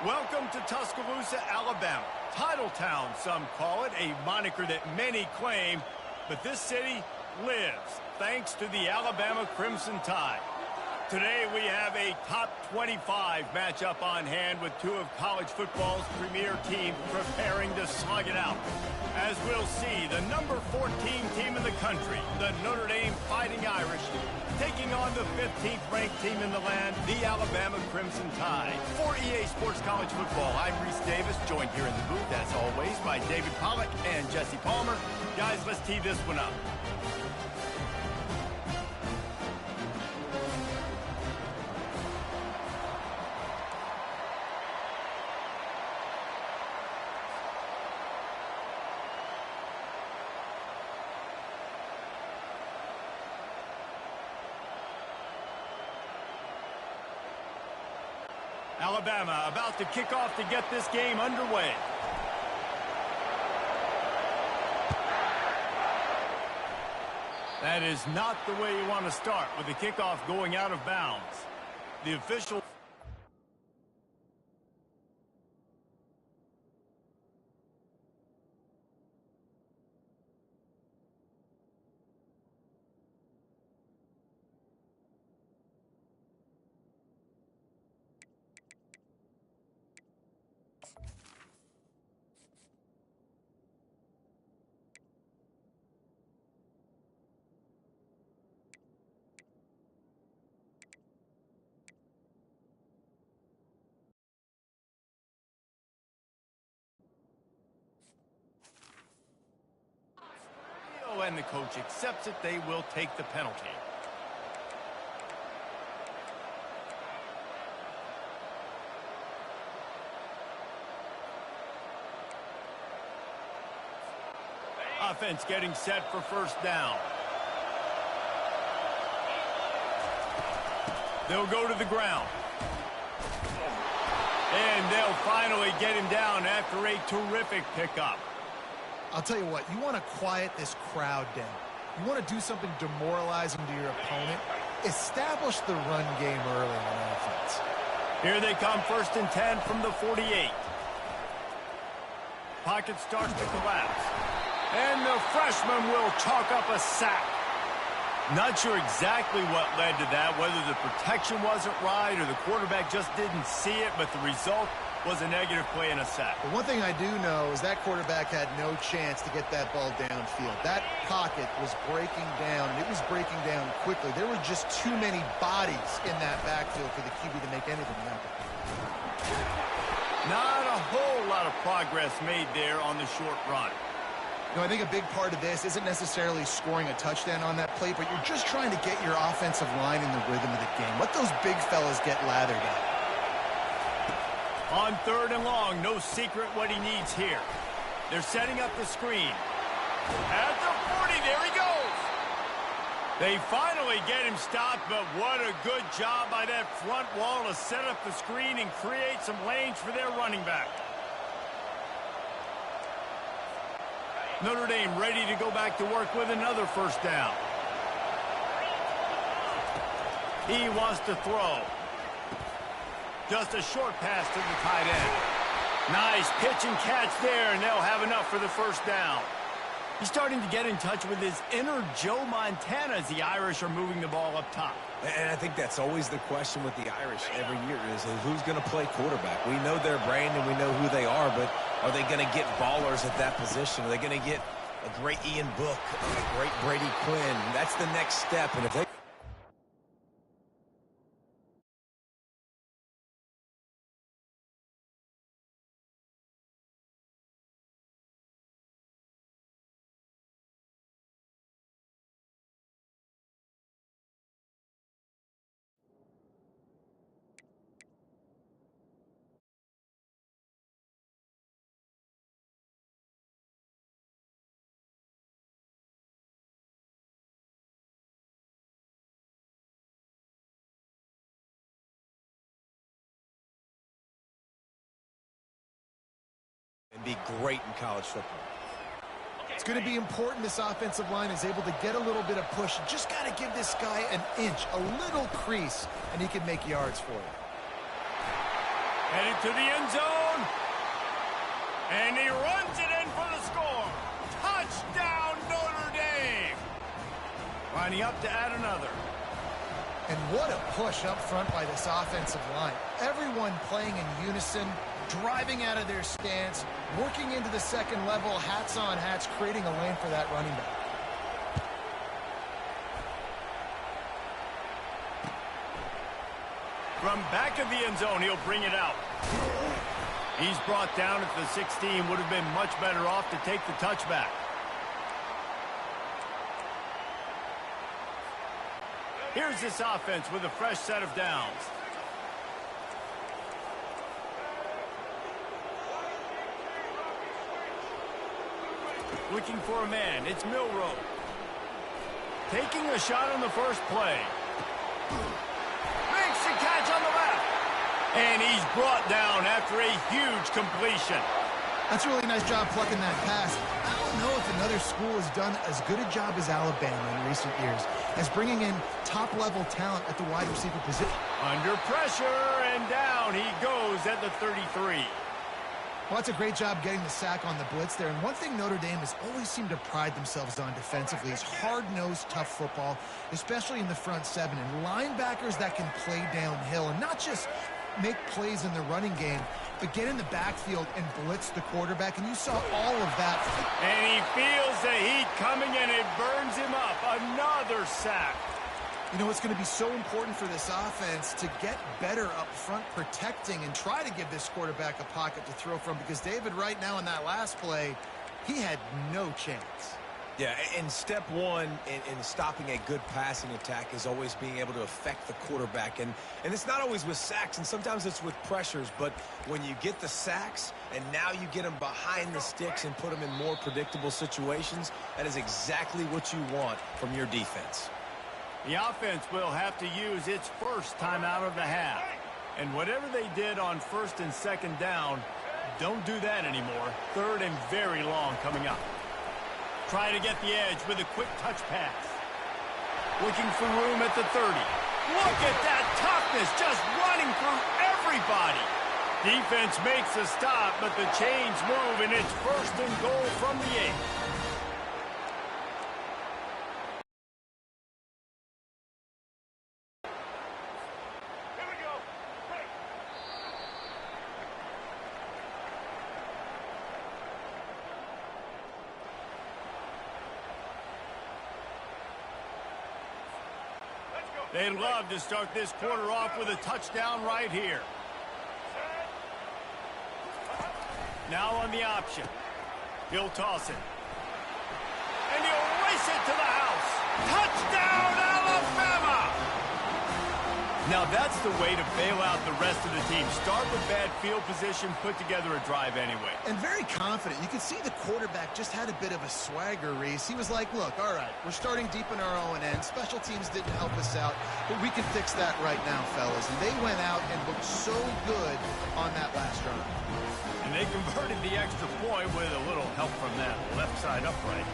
Welcome to Tuscaloosa, Alabama. Title Town, some call it, a moniker that many claim, but this city lives thanks to the Alabama Crimson Tide. Today we have a top 25 matchup on hand with two of college football's premier teams preparing to slug it out. As we'll see, the number 14 team in the country, the Notre Dame Fighting Irish, taking on the 15th ranked team in the land, the Alabama Crimson Tide. For EA Sports College Football, I'm Reese Davis, joined here in the booth, as always, by David Pollack and Jesse Palmer. Guys, let's tee this one up. Alabama about to kick off to get this game underway. That is not the way you want to start with the kickoff going out of bounds. The official... and the coach accepts it, they will take the penalty. Offense getting set for first down. They'll go to the ground. And they'll finally get him down after a terrific pickup. I'll tell you what, you want to quiet this crowd down. You want to do something demoralizing to your opponent. Establish the run game early on offense. Here they come, 1st and 10 from the 48. Pocket starts to collapse. And the freshman will chalk up a sack. Not sure exactly what led to that, whether the protection wasn't right or the quarterback just didn't see it, but the result was a negative play and a sack. But one thing I do know is that quarterback had no chance to get that ball downfield. That pocket was breaking down, and it was breaking down quickly. There were just too many bodies in that backfield for the QB to make anything happen. Not a whole lot of progress made there on the short run. You know, I think a big part of this isn't necessarily scoring a touchdown on that play, but you're just trying to get your offensive line in the rhythm of the game. Let those big fellas get lathered up. On 3rd and long, no secret what he needs here. They're setting up the screen. At the 40, there he goes. They finally get him stopped, but what a good job by that front wall to set up the screen and create some lanes for their running back. Notre Dame ready to go back to work with another first down. He wants to throw. Just a short pass to the tight end. Nice pitch and catch there, and they'll have enough for the first down. He's starting to get in touch with his inner Joe Montana as the Irish are moving the ball up top. And I think that's always the question with the Irish every year is who's going to play quarterback. We know their brand and we know who they are, but are they going to get ballers at that position? Are they going to get a great Ian Book, a great Brady Quinn? That's the next step. And if they and be great in college football. It's going to be important this offensive line is able to get a little bit of push. You just got to give this guy an inch, a little crease, and he can make yards for you. Headed to the end zone. And he runs it in for the score. Touchdown, Notre Dame. Lining up to add another. And what a push up front by this offensive line. Everyone playing in unison, driving out of their stance, working into the second level, hats on hats, creating a lane for that running back. From back of the end zone, he'll bring it out. He's brought down at the 16. Would have been much better off to take the touchback. Here's this offense with a fresh set of downs. Looking for a man. It's Milroe. Taking a shot on the first play. Makes the catch on the left. And he's brought down after a huge completion. That's a really nice job plucking that pass. I don't know if another school has done as good a job as Alabama in recent years as bringing in top-level talent at the wide receiver position. Under pressure, and down he goes at the 33. Well, that's a great job getting the sack on the blitz there. And one thing Notre Dame has always seemed to pride themselves on defensively is hard-nosed, tough football, especially in the front seven. And linebackers that can play downhill and not just make plays in the running game, but get in the backfield and blitz the quarterback. And you saw all of that. And he feels the heat coming, and it burns him up. Another sack. You know, it's going to be so important for this offense to get better up front protecting and try to give this quarterback a pocket to throw from, because David, right now in that last play, he had no chance. Yeah, and step one in stopping a good passing attack is always being able to affect the quarterback. And it's not always with sacks, and sometimes it's with pressures. But when you get the sacks and now you get them behind the sticks and put them in more predictable situations, that is exactly what you want from your defense. The offense will have to use its first timeout of the half. And whatever they did on first and second down, don't do that anymore. Third and very long coming up. Trying to get the edge with a quick touch pass. Looking for room at the 30. Look at that toughness, just running through everybody. Defense makes a stop, but the chains move, and it's first and goal from the 8. They'd love to start this quarter off with a touchdown right here. Now on the option. He'll toss it. And he'll race it to the house. Touchdown, Alabama! Now that's the way to bail out the rest of the team. Start with bad field position, put together a drive anyway. And very confident. You could see the quarterback just had a bit of a swagger, Reese. He was like, look, all right, we're starting deep in our own end. Special teams didn't help us out, but we can fix that right now, fellas. And they went out and looked so good on that last drive. And they converted the extra point with a little help from that left side upright.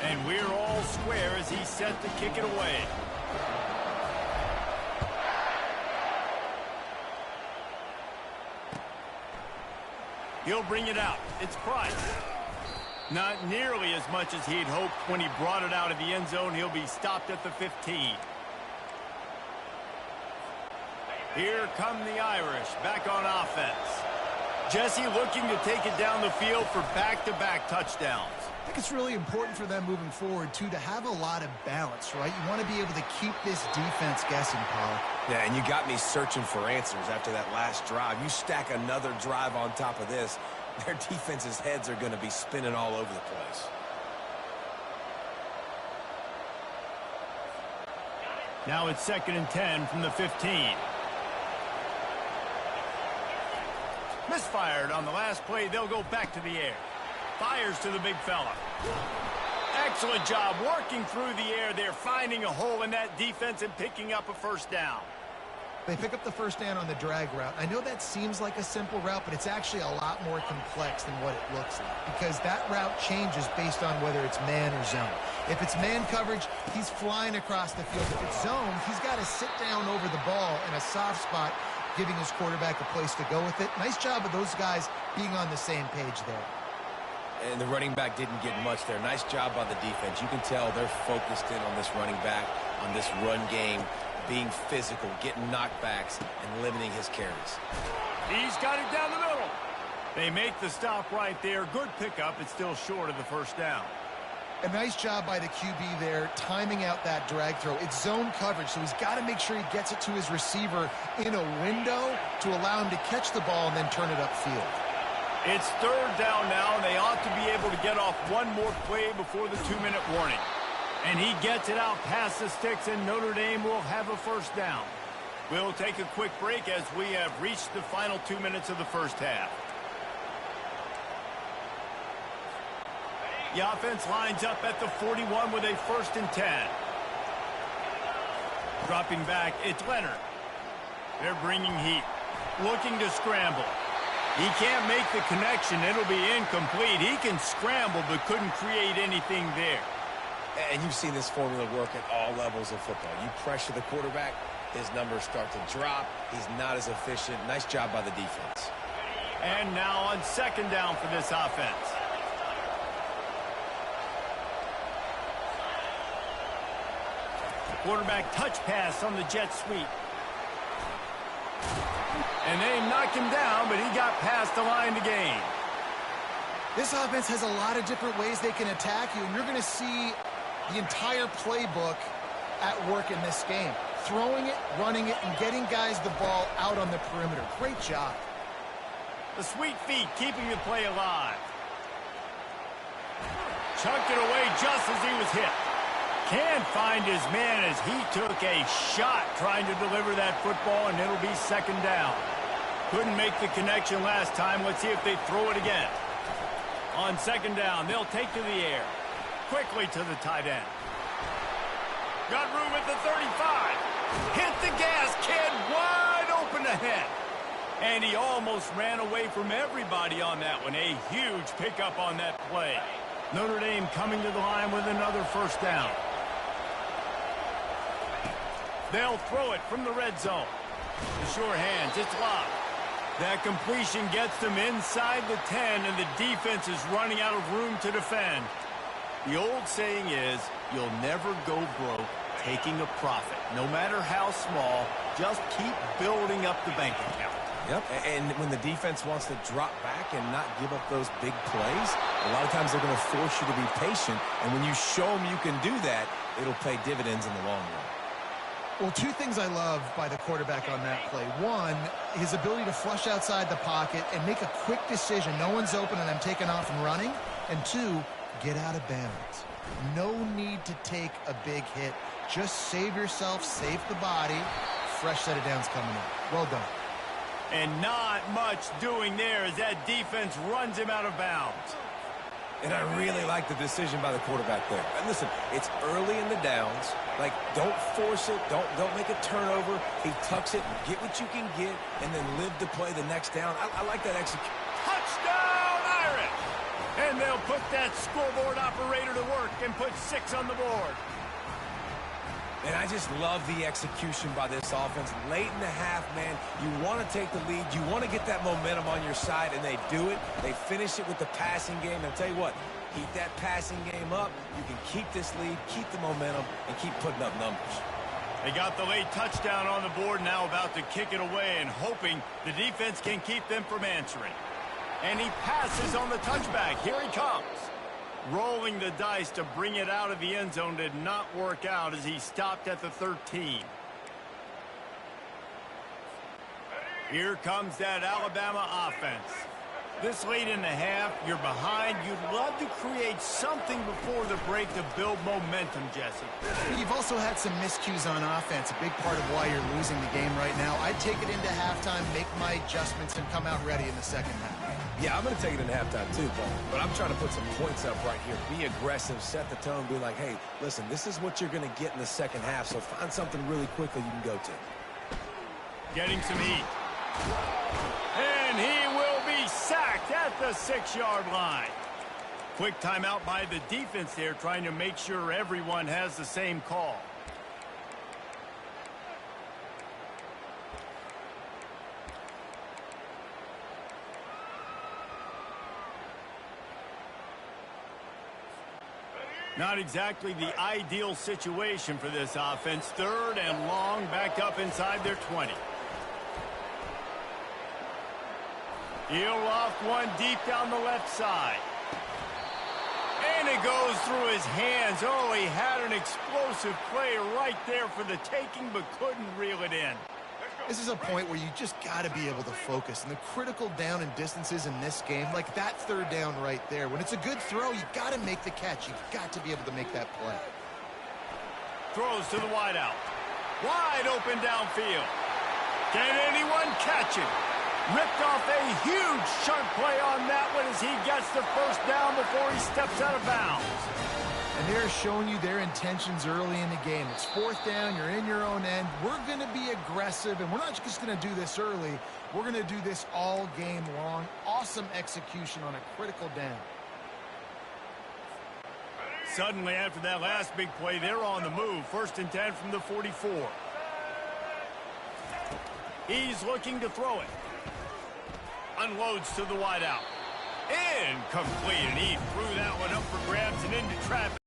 And we're all square as he's set to kick it away. He'll bring it out. It's Price. Not nearly as much as he'd hoped when he brought it out of the end zone. He'll be stopped at the 15. Here come the Irish back on offense. Jesse looking to take it down the field for back-to-back touchdowns. I think it's really important for them moving forward, too, to have a lot of balance, right? You want to be able to keep this defense guessing, Paul. Yeah, and you got me searching for answers after that last drive. You stack another drive on top of this, their defense's heads are going to be spinning all over the place. Now it's 2nd and 10 from the 15. Misfired on the last play. They'll go back to the air. Fires to the big fella. Excellent job working through the air. They're finding a hole in that defense and picking up a first down. They pick up the first down on the drag route. I know that seems like a simple route, but it's actually a lot more complex than what it looks like, because that route changes based on whether it's man or zone. If it's man coverage, he's flying across the field. If it's zone, he's got to sit down over the ball in a soft spot, giving his quarterback a place to go with it. Nice job of those guys being on the same page there. And the running back didn't get much there. Nice job by the defense. You can tell they're focused in on this running back, on this run game, being physical, getting knockbacks, and limiting his carries. He's got it down the middle. They make the stop right there. Good pickup. It's still short of the first down. A nice job by the QB there, timing out that drag throw. It's zone coverage, so he's got to make sure he gets it to his receiver in a window to allow him to catch the ball and then turn it upfield. It's third down now, and they ought to be able to get off one more play before the 2-minute warning. And he gets it out past the sticks, and Notre Dame will have a first down. We'll take a quick break as we have reached the final 2 minutes of the first half. The offense lines up at the 41 with a 1st and 10. Dropping back, it's Leonard. They're bringing heat. Looking to scramble. He can't make the connection. It'll be incomplete. He can scramble but couldn't create anything there. And you've seen this formula work at all levels of football. You pressure the quarterback, his numbers start to drop. He's not as efficient. Nice job by the defense. And now on 2nd down for this offense. Quarterback touch pass on the jet sweep. And they knock him down, but he got past the line to gain. This offense has a lot of different ways they can attack you, and you're going to see the entire playbook at work in this game. Throwing it, running it, and getting guys the ball out on the perimeter. Great job. The sweet feet keeping the play alive. Chucked it away just as he was hit. Can't find his man as he took a shot trying to deliver that football, and it'll be 2nd down. Couldn't make the connection last time. Let's see if they throw it again. On 2nd down, they'll take to the air. Quickly to the tight end. Got room at the 35. Hit the gas, kid, wide open ahead. And he almost ran away from everybody on that one. A huge pickup on that play. Notre Dame coming to the line with another 1st down. They'll throw it from the red zone. The sure hands, it's locked. That completion gets them inside the 10, and the defense is running out of room to defend. The old saying is, you'll never go broke taking a profit. No matter how small, just keep building up the bank account. Yep, and when the defense wants to drop back and not give up those big plays, a lot of times they're going to force you to be patient, and when you show them you can do that, it'll pay dividends in the long run. Well, 2 things I love by the quarterback on that play. 1, his ability to flush outside the pocket and make a quick decision. No one's open and I'm taking off and running. And 2, get out of bounds. No need to take a big hit. Just save yourself, save the body. Fresh set of downs coming in. Well done. And not much doing there as that defense runs him out of bounds. And I really like the decision by the quarterback there. And listen, it's early in the downs. Like, don't force it. Don't make a turnover. He tucks it, get what you can get, and then live to play the next down. I like that execution. Touchdown, Irish! And they'll put that scoreboard operator to work and put 6 on the board. And I just love the execution by this offense. Late in the half, man, you want to take the lead. You want to get that momentum on your side, and they do it. They finish it with the passing game. And I'll tell you what, keep that passing game up. You can keep this lead, keep the momentum, and keep putting up numbers. They got the late touchdown on the board, now about to kick it away and hoping the defense can keep them from answering. And he passes on the touchback. Here he comes. Rolling the dice to bring it out of the end zone did not work out as he stopped at the 13. Here comes that Alabama offense. This late in the half, you're behind. You'd love to create something before the break to build momentum, Jesse. You've also had some miscues on offense, a big part of why you're losing the game right now. I'd take it into halftime, make my adjustments, and come out ready in the 2nd half. Yeah, I'm going to take it in halftime too, Paul. But I'm trying to put some points up right here. Be aggressive, set the tone, be like, hey, listen, this is what you're going to get in the 2nd half, so find something really quickly you can go to. Getting some heat. And he will be sacked at the 6-yard line. Quick timeout by the defense there, trying to make sure everyone has the same call. Not exactly the ideal situation for this offense. Third and long, back up inside their 20. He'll loft one deep down the left side. And it goes through his hands. Oh, he had an explosive play right there for the taking, but couldn't reel it in. This is a point where you just got to be able to focus. And the critical down and distances in this game, like that third down right there, when it's a good throw, you got to make the catch. You've got to be able to make that play. Throws to the wideout. Wide open downfield. Can anyone catch it? Ripped off a huge sharp play on that one as he gets the first down before he steps out of bounds. And they're showing you their intentions early in the game. It's fourth down, you're in your own end. We're going to be aggressive, and we're not just going to do this early. We're going to do this all game long. Awesome execution on a critical down. Suddenly, after that last big play, they're on the move. First and 10 from the 44. He's looking to throw it. Unloads to the wideout. Incomplete, and he threw that one up for grabs and into traffic.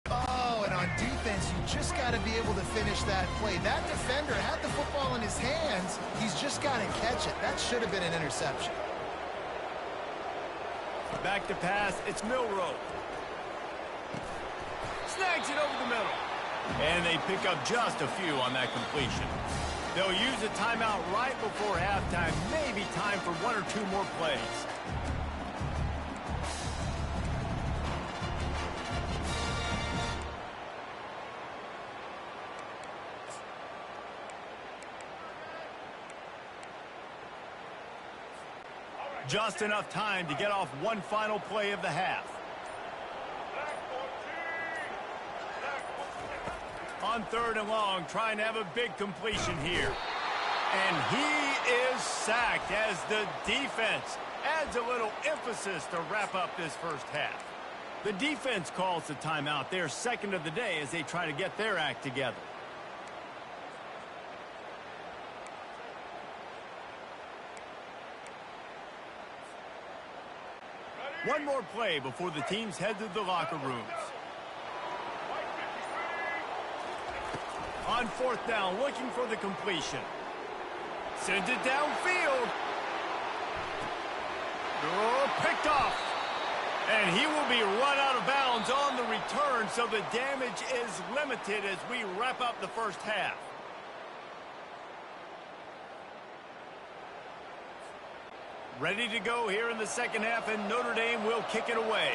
Oh, and on defense, you just got to be able to finish that play. That defender had the football in his hands. He's just got to catch it. That should have been an interception. Back to pass, it's Milroe. Snags it over the middle. And they pick up just a few on that completion. They'll use a timeout right before halftime. Maybe time for one or two more plays. Just enough time to get off one final play of the half. On third and long, trying to have a big completion here. And he is sacked as the defense adds a little emphasis to wrap up this first half. The defense calls the timeout. They're second of the day as they try to get their act together. One more play before the teams head to the locker rooms. On fourth down, looking for the completion. Sends it downfield. Oh, picked off. And he will be run out of bounds on the return, so the damage is limited as we wrap up the first half. Ready to go here in the second half, and Notre Dame will kick it away.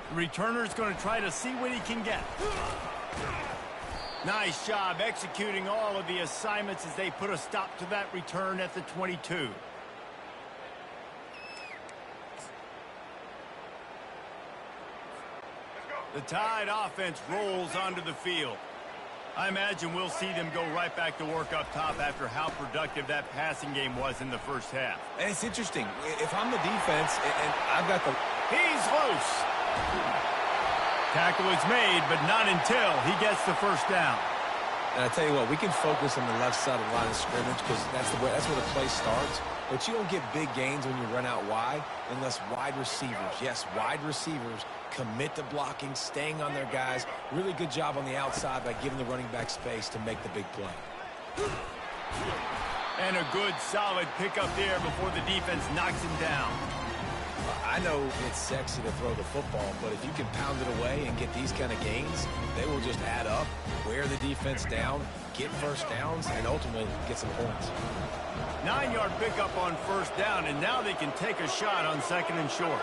The returner's going to try to see what he can get. Nice job executing all of the assignments as they put a stop to that return at the 22. The Tide offense rolls onto the field. I imagine we'll see them go right back to work up top after how productive that passing game was in the first half. And it's interesting. If I'm the defense and I've got the... He's loose. Tackle is made, but not until he gets the first down. And I tell you what, we can focus on the left side of the line of scrimmage because that's where the play starts. But you don't get big gains when you run out wide unless wide receivers, yes, wide receivers, commit to blocking, staying on their guys. Really good job on the outside by giving the running back space to make the big play. And a good, solid pickup there before the defense knocks him down. I know it's sexy to throw the football, but if you can pound it away and get these kind of gains, they will just add up, wear the defense down, get first downs, and ultimately get some points. 9-yard pickup on first down, and now they can take a shot on second and short.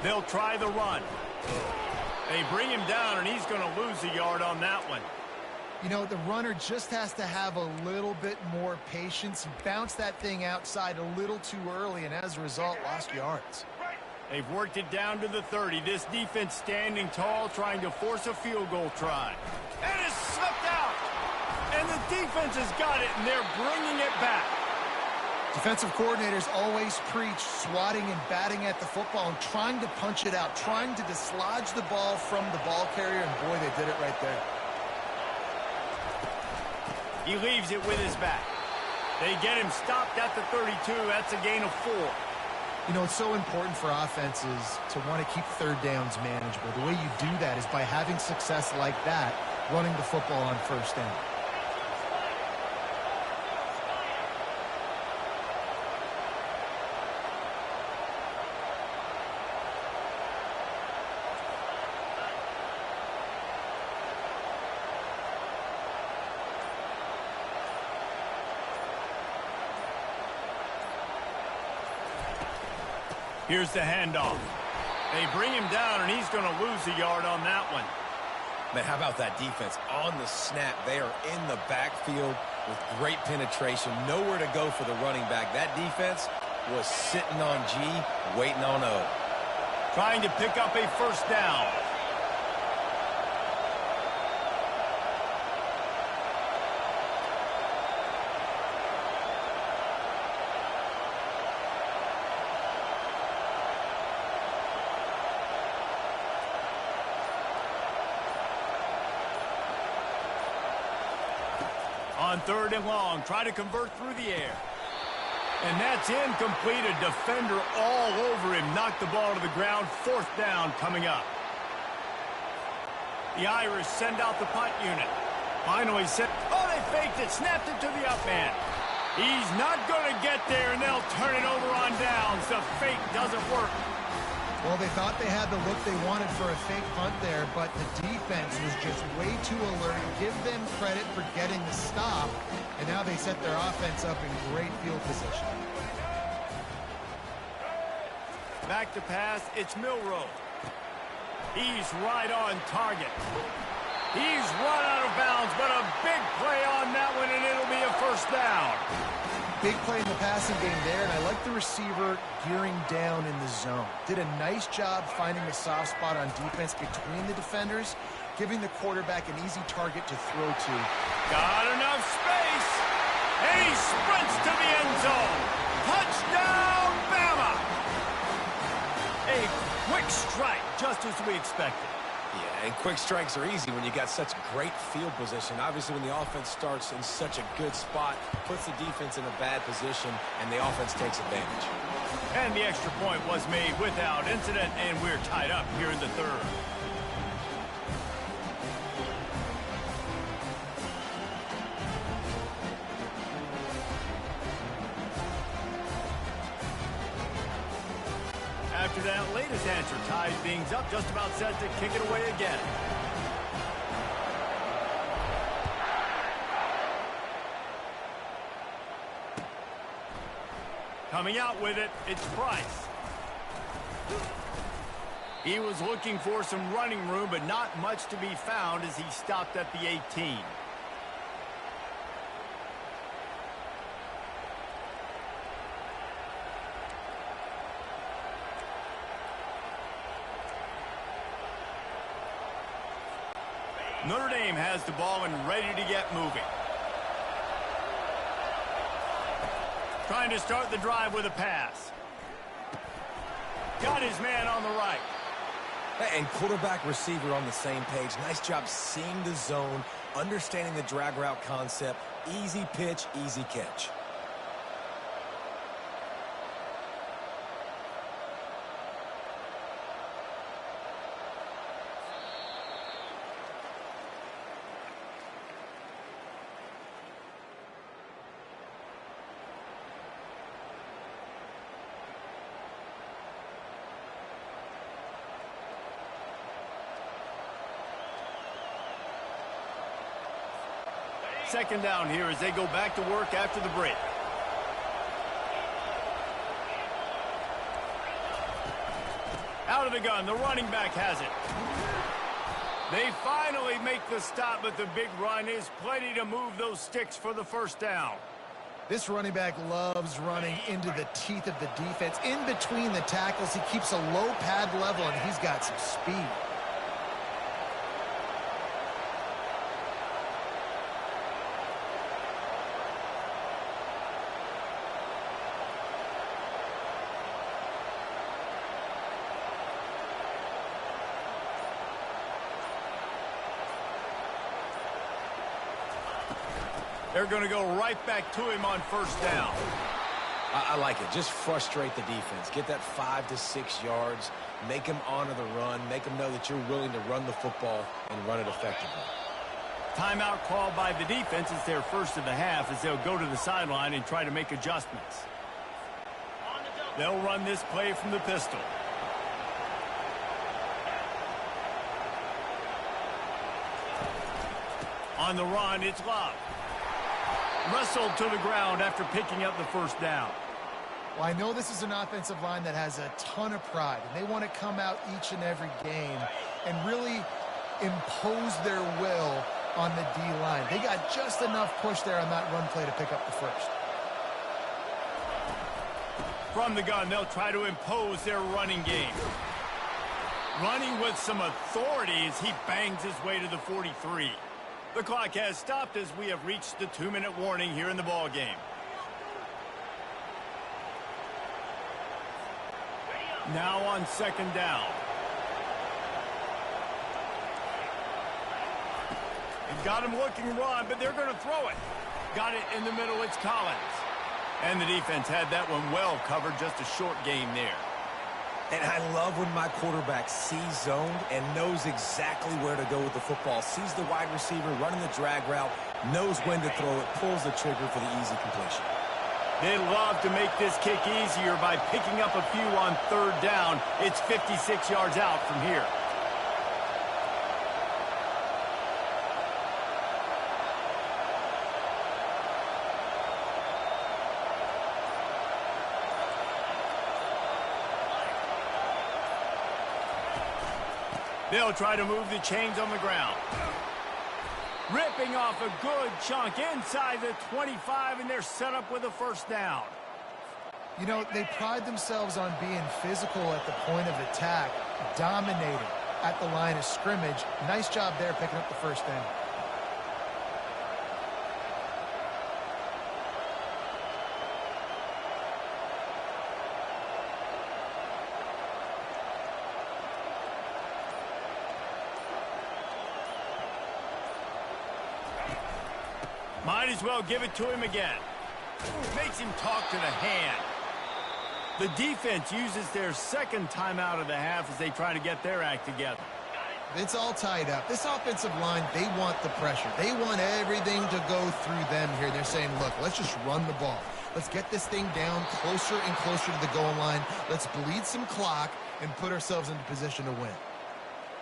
They'll try the run. They bring him down, and he's going to lose a yard on that one. You know, the runner just has to have a little bit more patience, bounce that thing outside a little too early, and as a result, lost yards. They've worked it down to the 30. This defense standing tall, trying to force a field goal try. And it's slipped out. And the defense has got it, and they're bringing it back. Defensive coordinators always preach swatting and batting at the football and trying to punch it out, trying to dislodge the ball from the ball carrier, and boy, they did it right there. He leaves it with his back. They get him stopped at the 32. That's a gain of 4. You know, it's so important for offenses to want to keep third downs manageable. The way you do that is by having success like that, running the football on first down. Here's the handoff. They bring him down, and he's going to lose a yard on that one. Man, how about that defense? On the snap, they are in the backfield with great penetration. Nowhere to go for the running back. That defense was sitting on G, waiting on O. Trying to pick up a first down. On 3rd and long, try to convert through the air. And that's incomplete. A defender all over him. Knocked the ball to the ground. 4th down coming up. The Irish send out the punt unit. Finally set. Oh, they faked it. Snapped it to the up man. He's not going to get there, and they'll turn it over on downs. The fake doesn't work. Well, they thought they had the look they wanted for a fake punt there, but the defense was just way too alert. Give them credit for getting the stop, and now they set their offense up in great field position. Back to pass, it's Milroe. He's right on target. He's run out of bounds, but a big play on that one, and it'll be a first down. Big play in the passing game there, and I like the receiver gearing down in the zone. Did a nice job finding a soft spot on defense between the defenders, giving the quarterback an easy target to throw to. Got enough space, and he sprints to the end zone. Touchdown, Bama! A quick strike, just as we expected. Yeah, and quick strikes are easy when you got such great field position. Obviously, when the offense starts in such a good spot, puts the defense in a bad position, and the offense takes advantage. And the extra point was made without incident, and we're tied up here in the 3rd. After that latest answer, ties things up, just about set to kick it away again. Coming out with it, it's Price. He was looking for some running room, but not much to be found as he stopped at the 18. Notre Dame has the ball and ready to get moving. Trying to start the drive with a pass. Got his man on the right. And quarterback receiver on the same page. Nice job seeing the zone, understanding the drag route concept. Easy pitch, easy catch. Second down here as they go back to work after the break. Out of the gun, the running back has it. They finally make the stop, but the big run is plenty to move those sticks for the first down. This running back loves running into the teeth of the defense. In between the tackles, he keeps a low pad level, and he's got some speed. They're going to go right back to him on first down. I like it. Just frustrate the defense. Get that 5 to 6 yards. Make them honor the run. Make them know that you're willing to run the football and run it effectively. Timeout called by the defense. It's their first of the half as they'll go to the sideline and try to make adjustments. They'll run this play from the pistol. On the run, it's Love. Wrestled to the ground after picking up the first down. Well, I know this is an offensive line that has a ton of pride, and they want to come out each and every game and really impose their will on the D-line. They got just enough push there on that run play to pick up the first. From the gun, they'll try to impose their running game. Running with some authority as he bangs his way to the 43. The clock has stopped as we have reached the 2-minute warning here in the ball game. Now on second down. They've got him looking run, but they're going to throw it. Got it in the middle, it's Collins. And the defense had that one well covered, just a short game there. And I love when my quarterback sees zoned and knows exactly where to go with the football. Sees the wide receiver running the drag route, knows when to throw it, pulls the trigger for the easy completion. They'd love to make this kick easier by picking up a few on third down. It's 56 yards out from here. They'll try to move the chains on the ground. Ripping off a good chunk inside the 25, and they're set up with a first down. You know, they pride themselves on being physical at the point of attack, dominating at the line of scrimmage. Nice job there picking up the first down. Might as well give it to him again. Makes him talk to the hand. The defense uses their second timeout of the half as they try to get their act together. It's all tied up. This offensive line, they want the pressure. They want everything to go through them here. They're saying, look, let's just run the ball. Let's get this thing down closer and closer to the goal line. Let's bleed some clock and put ourselves into position to win.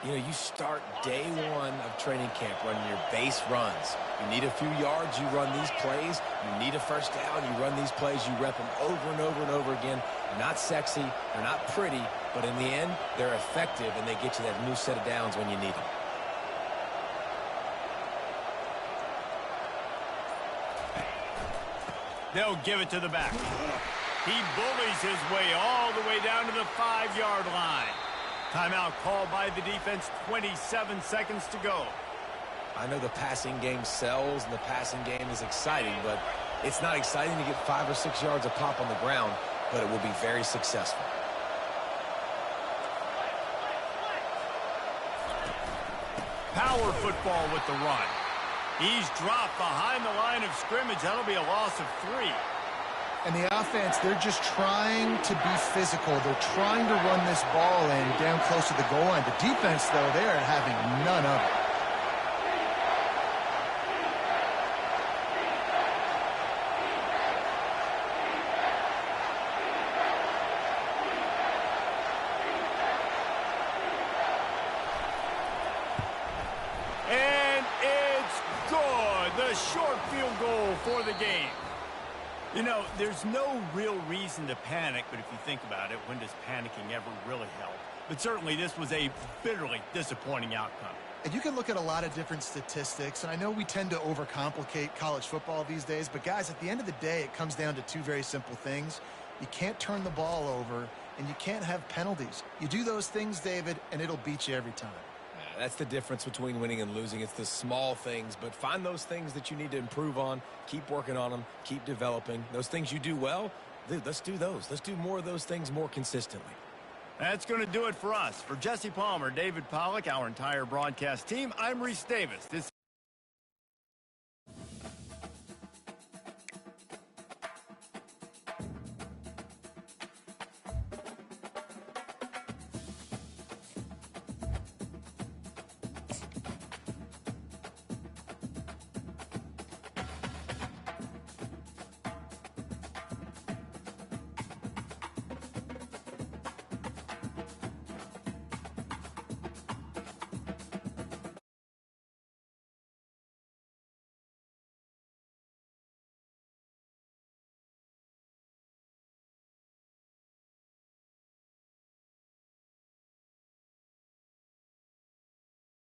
You know, you start day one of training camp running your base runs. You need a few yards, you run these plays. You need a first down, you run these plays. You rep them over and over and over again. They're not sexy, they're not pretty, but in the end, they're effective, and they get you that new set of downs when you need them. They'll give it to the back. He bullies his way all the way down to the 5-yard line. Timeout called by the defense, 27 seconds to go. I know the passing game sells and the passing game is exciting, but it's not exciting to get 5 or 6 yards a pop on the ground, but it will be very successful. Power football with the run. He's dropped behind the line of scrimmage. That'll be a loss of 3. And the offense, they're just trying to be physical. They're trying to run this ball in down close to the goal line. The defense, though, they're having none of it. And it's good. The short field goal for the game. You know, there's no real reason to panic, but if you think about it, when does panicking ever really help? But certainly this was a bitterly disappointing outcome. And you can look at a lot of different statistics, and I know we tend to overcomplicate college football these days, but guys, at the end of the day, it comes down to two very simple things. You can't turn the ball over, and you can't have penalties. You do those things, David, and it'll beat you every time. That's the difference between winning and losing. It's the small things, but find those things that you need to improve on. Keep working on them. Keep developing. Those things you do well, dude, let's do those. Let's do more of those things more consistently. That's going to do it for us. For Jesse Palmer, David Pollack, our entire broadcast team, I'm Reese Davis. This